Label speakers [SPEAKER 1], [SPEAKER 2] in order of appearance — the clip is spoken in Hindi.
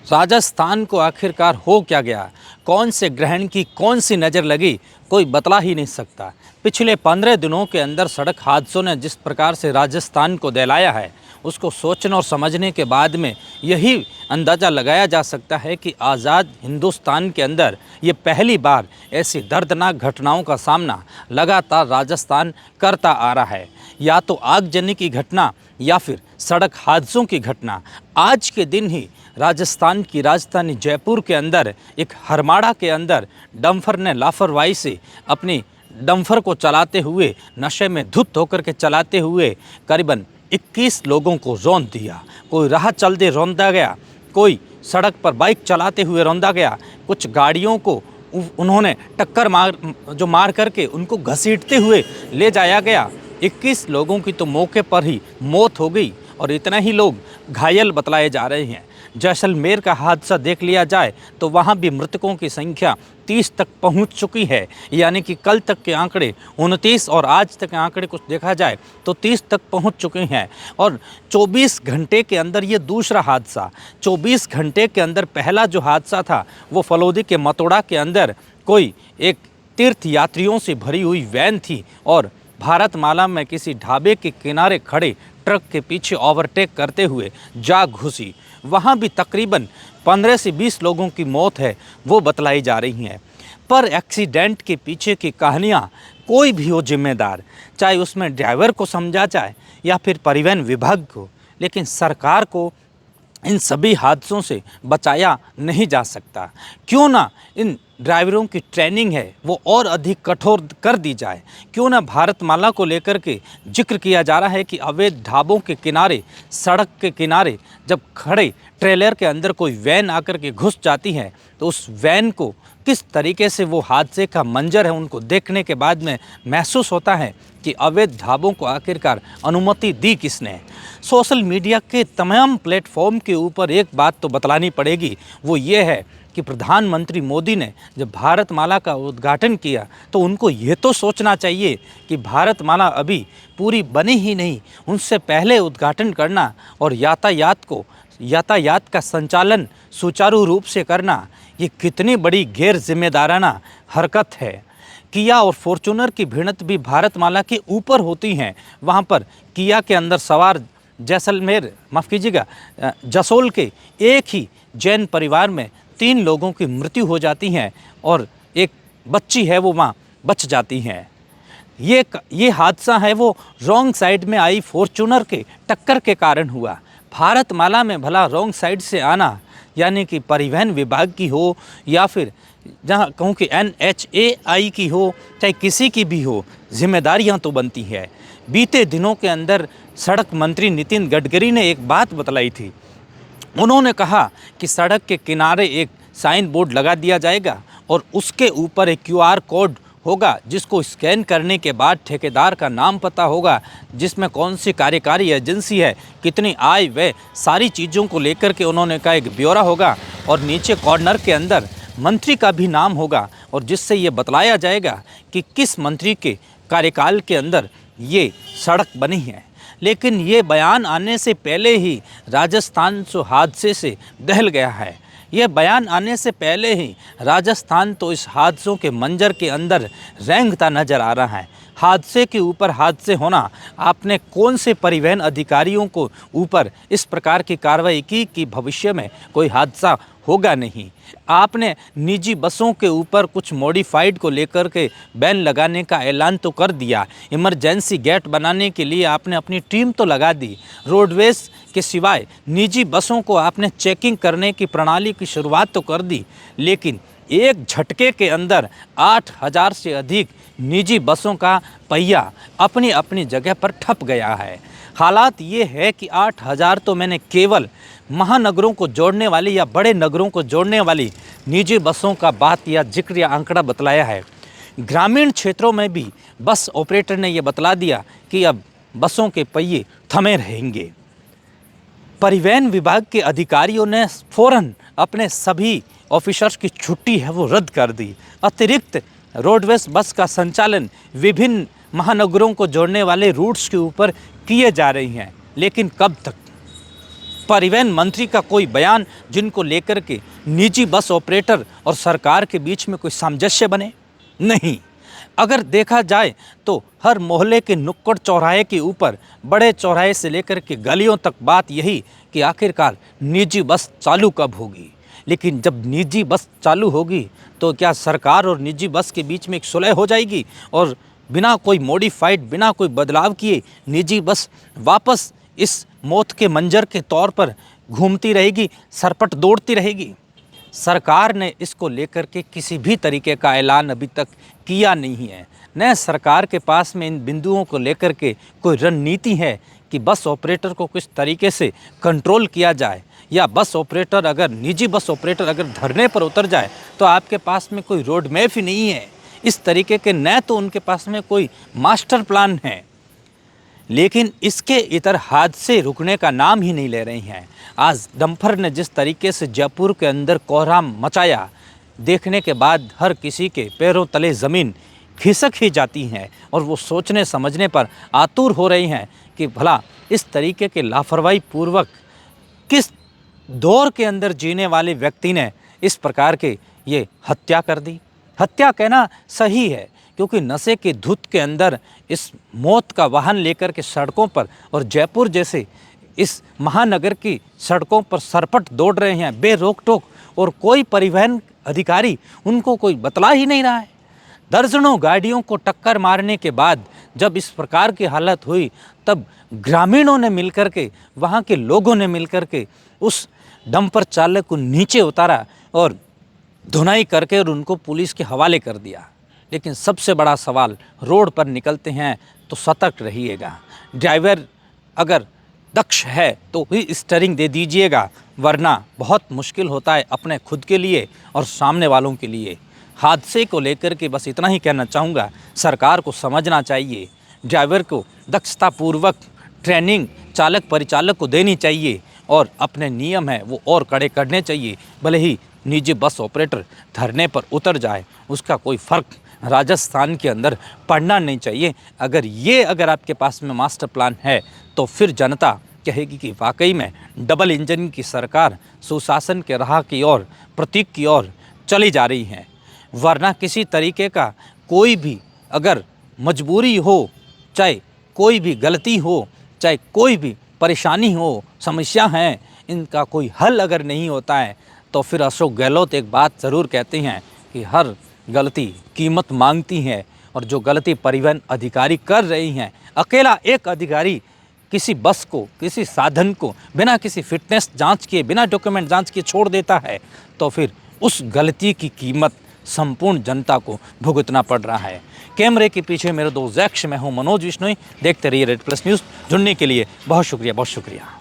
[SPEAKER 1] राजस्थान को आखिरकार हो क्या गया? कौन से ग्रहण की कौन सी नज़र लगी, कोई बतला ही नहीं सकता। पिछले 15 दिनों के अंदर सड़क हादसों ने जिस प्रकार से राजस्थान को दहलाया है, उसको सोचने और समझने के बाद में यही अंदाज़ा लगाया जा सकता है कि आज़ाद हिंदुस्तान के अंदर ये पहली बार ऐसी दर्दनाक घटनाओं का सामना लगातार राजस्थान करता आ रहा है। या तो आगजनी की घटना या फिर सड़क हादसों की घटना। आज के दिन ही राजस्थान की राजधानी जयपुर के अंदर एक हरमाड़ा के अंदर डंफर ने लापरवाही से अपनी डंफर को चलाते हुए, नशे में धुत होकर के चलाते हुए करीबन 21 लोगों को रौंद दिया। कोई राह चलते रौंदा गया, कोई सड़क पर बाइक चलाते हुए रौंदा गया, कुछ गाड़ियों को उन्होंने टक्कर मार करके उनको घसीटते हुए ले जाया गया। 21 लोगों की तो मौके पर ही मौत हो गई और इतना ही लोग घायल बतलाए जा रहे हैं। जैसलमेर का हादसा देख लिया जाए तो वहाँ भी मृतकों की संख्या 30 तक पहुँच चुकी है। यानी कि कल तक के आंकड़े 29 और आज तक के आंकड़े कुछ देखा जाए तो 30 तक पहुँच चुके हैं। और 24 घंटे के अंदर ये दूसरा हादसा, 24 घंटे के अंदर पहला जो हादसा था वो फलौदी के मतोड़ा के अंदर कोई एक तीर्थ यात्रियों से भरी हुई वैन थी और भारतमाला में किसी ढाबे के किनारे खड़े ट्रक के पीछे ओवरटेक करते हुए जा घुसी। वहाँ भी तकरीबन 15 से 20 लोगों की मौत है वो बतलाई जा रही हैं। पर एक्सीडेंट के पीछे की कहानियाँ कोई भी हो जिम्मेदार, चाहे उसमें ड्राइवर को समझा जाए या फिर परिवहन विभाग को, लेकिन सरकार को इन सभी हादसों से बचाया नहीं जा सकता। क्यों ना इन ड्राइवरों की ट्रेनिंग है वो और अधिक कठोर कर दी जाए। क्यों ना भारतमाला को लेकर के जिक्र किया जा रहा है कि अवैध ढाबों के किनारे, सड़क के किनारे जब खड़े ट्रेलर के अंदर कोई वैन आकर के घुस जाती है तो उस वैन को किस तरीके से वो हादसे का मंजर है उनको देखने के बाद में महसूस होता है कि अवैध ढाबों को आखिरकार अनुमति दी किसने। सोशल मीडिया के तमाम प्लेटफॉर्म के ऊपर एक बात तो बतलानी पड़ेगी, वो ये है कि प्रधानमंत्री मोदी ने जब भारतमाला का उद्घाटन किया तो उनको ये तो सोचना चाहिए कि भारतमाला अभी पूरी बनी ही नहीं, उनसे पहले उद्घाटन करना और यातायात का संचालन सुचारू रूप से करना, ये कितनी बड़ी गैर जिम्मेदाराना हरकत है। किया और फॉर्च्यूनर की भिड़ंत भी भारतमाला के ऊपर होती हैं। वहाँ पर किया के अंदर सवार जसोल के एक ही जैन परिवार में 3 लोगों की मृत्यु हो जाती है और एक बच्ची है वो वहाँ बच जाती है। ये हादसा है वो रॉन्ग साइड में आई फॉर्च्यूनर के टक्कर के कारण हुआ। भारतमाला में भला रॉन्ग साइड से आना, यानी कि परिवहन विभाग की हो या फिर जहाँ कहूँ कि NHAI की हो, चाहे किसी की भी हो, जिम्मेदारियाँ तो बनती है। बीते दिनों के अंदर सड़क मंत्री नितिन गडकरी ने एक बात बतलाई थी। उन्होंने कहा कि सड़क के किनारे एक साइन बोर्ड लगा दिया जाएगा और उसके ऊपर एक QR कोड होगा जिसको स्कैन करने के बाद ठेकेदार का नाम पता होगा, जिसमें कौन सी कार्यकारी एजेंसी है, कितनी आय, व सारी चीज़ों को लेकर के उन्होंने कहा एक ब्यौरा होगा और नीचे कॉर्नर के अंदर मंत्री का भी नाम होगा और जिससे ये बतलाया जाएगा कि किस मंत्री के कार्यकाल के अंदर ये सड़क बनी है। लेकिन ये बयान आने से पहले ही राजस्थान हादसे से दहल गया है। यह बयान आने से पहले ही राजस्थान तो इस हादसों के मंजर के अंदर रेंगता नज़र आ रहा है। हादसे के ऊपर हादसे होना, आपने कौन से परिवहन अधिकारियों को ऊपर इस प्रकार की कार्रवाई की कि भविष्य में कोई हादसा होगा नहीं। आपने निजी बसों के ऊपर कुछ मॉडिफाइड को लेकर के बैन लगाने का ऐलान तो कर दिया, इमरजेंसी गेट बनाने के लिए आपने अपनी टीम तो लगा दी, रोडवेज के सिवाय निजी बसों को आपने चेकिंग करने की प्रणाली की शुरुआत तो कर दी, लेकिन एक झटके के अंदर 8000 से अधिक निजी बसों का पहिया अपनी अपनी जगह पर ठप गया है। हालात ये है कि 8000 तो मैंने केवल महानगरों को जोड़ने वाली या बड़े नगरों को जोड़ने वाली निजी बसों का बात या जिक्र या आंकड़ा बतलाया है। ग्रामीण क्षेत्रों में भी बस ऑपरेटर ने यह बतला दिया कि अब बसों के पहिए थमे रहेंगे। परिवहन विभाग के अधिकारियों ने फ़ौरन अपने सभी ऑफिसर्स की छुट्टी है वो रद्द कर दी। अतिरिक्त रोडवेज बस का संचालन विभिन्न महानगरों को जोड़ने वाले रूट्स के ऊपर किए जा रही हैं, लेकिन कब तक? परिवहन मंत्री का कोई बयान जिनको लेकर के निजी बस ऑपरेटर और सरकार के बीच में कोई सामंजस्य बने? नहीं। अगर देखा जाए तो हर मोहल्ले के नुक्कड़ चौराहे के ऊपर, बड़े चौराहे से लेकर के गलियों तक बात यही कि आखिरकार निजी बस चालू कब होगी। लेकिन जब निजी बस चालू होगी तो क्या सरकार और निजी बस के बीच में एक सुलह हो जाएगी और बिना कोई मॉडिफाइड, बिना कोई बदलाव किए निजी बस वापस इस मौत के मंजर के तौर पर घूमती रहेगी, सरपट दौड़ती रहेगी? सरकार ने इसको लेकर के किसी भी तरीके का ऐलान अभी तक किया नहीं है। न सरकार के पास में इन बिंदुओं को लेकर के कोई रणनीति है कि बस ऑपरेटर को किस तरीके से कंट्रोल किया जाए, या बस ऑपरेटर अगर निजी बस ऑपरेटर अगर धरने पर उतर जाए तो आपके पास में कोई रोड मैप ही नहीं है इस तरीके के, न तो उनके पास में कोई मास्टर प्लान है। लेकिन इसके इतर हादसे रुकने का नाम ही नहीं ले रहे हैं। आज डंपर ने जिस तरीके से जयपुर के अंदर कोहराम मचाया, देखने के बाद हर किसी के पैरों तले ज़मीन खिसक ही जाती है और वो सोचने समझने पर आतुर हो रही हैं कि भला इस तरीके के लापरवाही पूर्वक किस दौर के अंदर जीने वाले व्यक्ति ने इस प्रकार के ये हत्या कर दी। हत्या कहना सही है, क्योंकि नशे के धुत के अंदर इस मौत का वाहन लेकर के सड़कों पर, और जयपुर जैसे इस महानगर की सड़कों पर सरपट दौड़ रहे हैं बेरोक टोक, और कोई परिवहन अधिकारी उनको कोई बतला ही नहीं रहा है। दर्जनों गाड़ियों को टक्कर मारने के बाद जब इस प्रकार की हालत हुई, तब ग्रामीणों ने मिलकर के, वहाँ के लोगों ने मिलकर के उस डंपर चालक को नीचे उतारा और धुनाई करके और उनको पुलिस के हवाले कर दिया। लेकिन सबसे बड़ा सवाल, रोड पर निकलते हैं तो सतर्क रहिएगा। ड्राइवर अगर दक्ष है तो ही स्टीयरिंग दे दीजिएगा, वरना बहुत मुश्किल होता है अपने खुद के लिए और सामने वालों के लिए। हादसे को लेकर के बस इतना ही कहना चाहूँगा, सरकार को समझना चाहिए, ड्राइवर को दक्षतापूर्वक ट्रेनिंग चालक परिचालक को देनी चाहिए और अपने नियम है वो और कड़े करने चाहिए। भले ही निजी बस ऑपरेटर धरने पर उतर जाए, उसका कोई फ़र्क राजस्थान के अंदर पड़ना नहीं चाहिए। अगर आपके पास में मास्टर प्लान है तो फिर जनता कहेगी कि वाकई में डबल इंजन की सरकार सुशासन के राह की ओर, प्रतीक की ओर चली जा रही है। वरना किसी तरीके का कोई भी अगर मजबूरी हो, चाहे कोई भी गलती हो, चाहे कोई भी परेशानी हो, समस्या है, इनका कोई हल अगर नहीं होता है तो फिर अशोक गहलोत एक बात ज़रूर कहते हैं कि हर गलती कीमत मांगती है। और जो गलती परिवहन अधिकारी कर रही हैं, अकेला एक अधिकारी किसी बस को, किसी साधन को बिना किसी फिटनेस जांच किए, बिना डॉक्यूमेंट जांच किए छोड़ देता है, तो फिर उस गलती की कीमत संपूर्ण जनता को भुगतना पड़ रहा है। कैमरे के पीछे मेरे दोस्त जैक्श, मैं हूं मनोज विश्नोई। देखते रहिए रेड प्लस न्यूज़। जुड़ने के लिए बहुत शुक्रिया, बहुत शुक्रिया।